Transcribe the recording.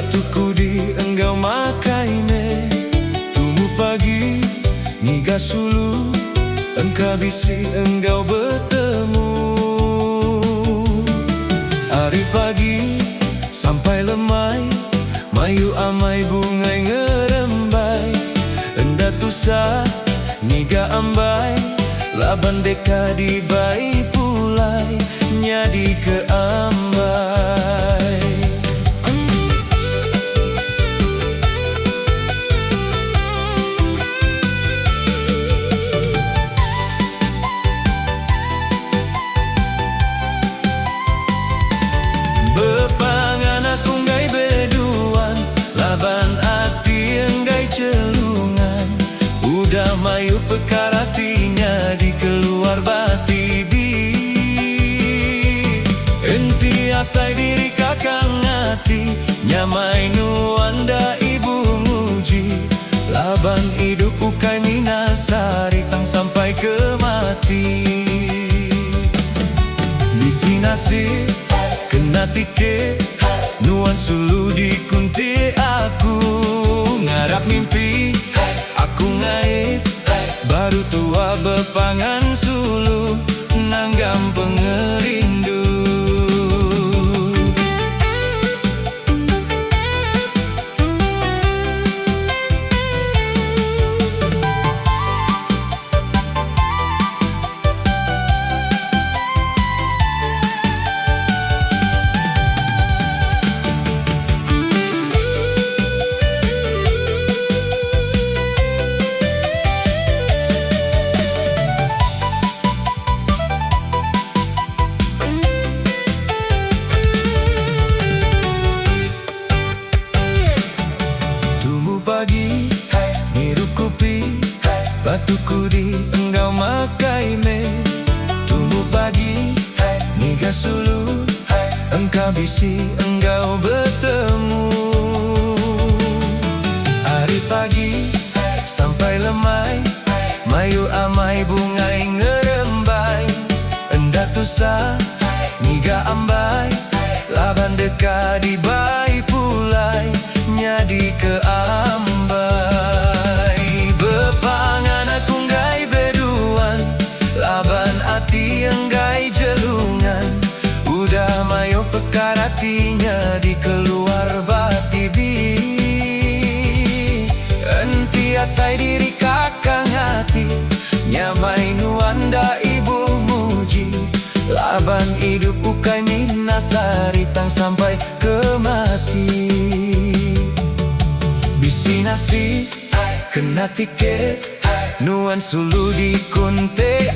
batuku di enggau makai me. Tumu pagi ngiga sulu engkau bisi enggau bertemu. Hari pagi sampai lemai, mayu amai bungai ngerembai. Enda tusa niga ambai, laban deka di bai pulai, nyadi ke ambai. Bepangan aku ngai beduan, laban hati enggai celungan. Udah mayu pekaratinya di keluar bati bi. Enti asai diri kakang hati, nyamai nuanda ibu muji. Laban hidup ukai minasari tang sampai ke mati. Bisi nasi kena tike, nuan sulu di kunti aku. Ngarap mimpi, aku ngait, baru tua bepangan sulu, nanggam pengerindu. Pagi, hirup kopi, batuku di enggau makai me. Tunggu pagi, niga sulu, engkau bisi enggau bertemu. Hari pagi, sampai lemai, mayu amai bungai ngerembai. Enda tusa, niga ambai, laban deka di bai pulai, nyadi ke ambai. Bepangan aku nggai beduan, laban hati enggai jelungan. Udah mayo pekaratinya di keluar bati bi. Enti asai diri kakang hati, nyamai nuanda ibu muji. Laban hidup ukai minasari tang sampai ke mati. Bisi nasi kena tiket, nuan sulu di kunte